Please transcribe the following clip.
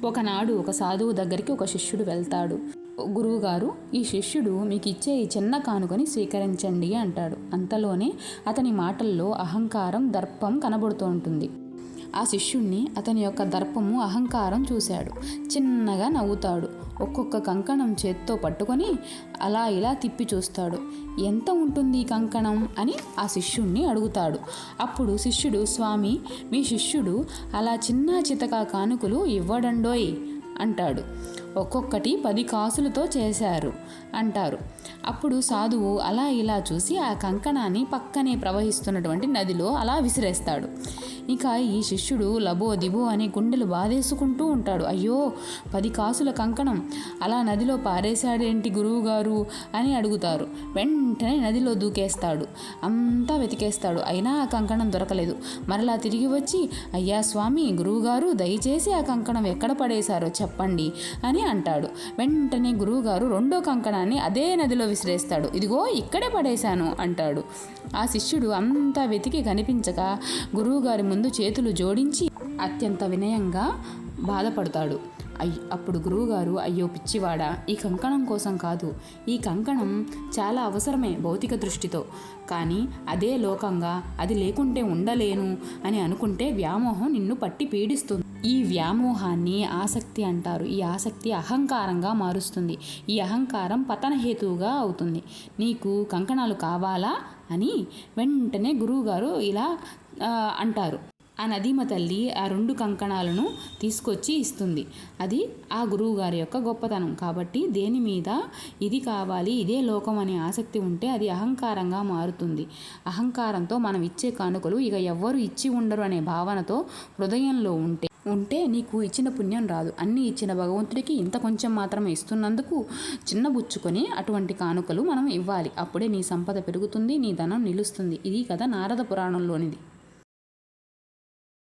ఒకనాడు ఒక సాధువు దగ్గరికి ఒక శిష్యుడు వెళ్తాడు. గురువుగారు, ఈ శిష్యుడు మీకు ఇచ్చే ఈ చిన్న కానుకని స్వీకరించండి అంటాడు. అంతలోనే అతని మాటల్లో అహంకారం, దర్పం కనబడుతూ ఉంటుంది. ఆ శిష్యుణ్ణి అతని యొక్క దర్పము, అహంకారం చూశాడు. చిన్నగా నవ్వుతాడు. ఒక్కొక్క కంకణం చేత్తో పట్టుకొని అలా ఇలా తిప్పి చూస్తాడు. ఎంత ఉంటుంది ఈ కంకణం అని ఆ శిష్యుణ్ణి అడుగుతాడు. అప్పుడు శిష్యుడు, స్వామి, మీ శిష్యుడు అలా చిన్న చితకా కానుకలు ఇవ్వడండోయ్ అంటాడు. ఒక్కొక్కటి 10 కాసులతో చేశారు అంటారు. అప్పుడు సాధువు అలా ఇలా చూసి ఆ కంకణాన్ని పక్కనే ప్రవహిస్తున్నటువంటి నదిలో అలా విసిరేస్తాడు. ఇక ఈ శిష్యుడు లబో దిబో అని గుండెలు బాధేసుకుంటూ ఉంటాడు. అయ్యో, 10 కాసుల కంకణం అలా నదిలో పారేశాడేంటి గురువుగారు అని అడుగుతారు. వెంటనే నదిలో దూకేస్తాడు. అంతా వెతికేస్తాడు. అయినా ఆ కంకణం దొరకలేదు. మరలా తిరిగి వచ్చి, అయ్యా స్వామి, గురువుగారు దయచేసి ఆ కంకణం ఎక్కడ పడేశారో చెప్పండి అని అంటాడు. వెంటనే గురువుగారు రెండో కంకణాన్ని అదే నదిలో విసిరేస్తాడు. ఇదిగో ఇక్కడే పడేశాను అంటాడు. ఆ శిష్యుడు అంతా వెతికి కనిపించక గురువుగారి ముందు చేతులు జోడించి అత్యంత వినయంగా బాధపడతాడు. అప్పుడు గురువుగారు, అయ్యో పిచ్చివాడా, ఈ కంకణం కోసం కాదు. ఈ కంకణం చాలా అవసరమే భౌతిక దృష్టితో. కానీ అదే లోకంగా అది లేకుంటే ఉండలేను అని అనుకుంటే వ్యామోహం నిన్ను పట్టి పీడిస్తుంది. ఈ వ్యామోహాన్ని ఆసక్తి అంటారు. ఈ ఆసక్తి అహంకారంగా మారుస్తుంది. ఈ అహంకారం పతనహేతువుగా అవుతుంది. నీకు కంకణాలు కావాలా అని వెంటనే గురువుగారు ఇలా అంటారు. ఆ నదీమ తల్లి ఆ 2 కంకణాలను తీసుకొచ్చి ఇస్తుంది. అది ఆ గురువుగారి యొక్క గొప్పతనం. కాబట్టి దేని మీద ఇది కావాలి, ఇదే లోకం అనే ఆసక్తి ఉంటే అది అహంకారంగా మారుతుంది. అహంకారంతో మనం ఇచ్చే కానుకలు ఇక ఎవ్వరు ఇచ్చి ఉండరు అనే భావనతో హృదయంలో ఉంటే నీకు ఇచ్చిన పుణ్యం రాదు. అన్నీ ఇచ్చిన భగవంతుడికి ఇంత కొంచెం మాత్రమే ఇస్తున్నందుకు చిన్నబుచ్చుకొని అటువంటి కానుకలు మనం ఇవ్వాలి. అప్పుడే నీ సంపద పెరుగుతుంది, నీ ధనం నిలుస్తుంది. ఇది కదా నారద పురాణంలోనిది.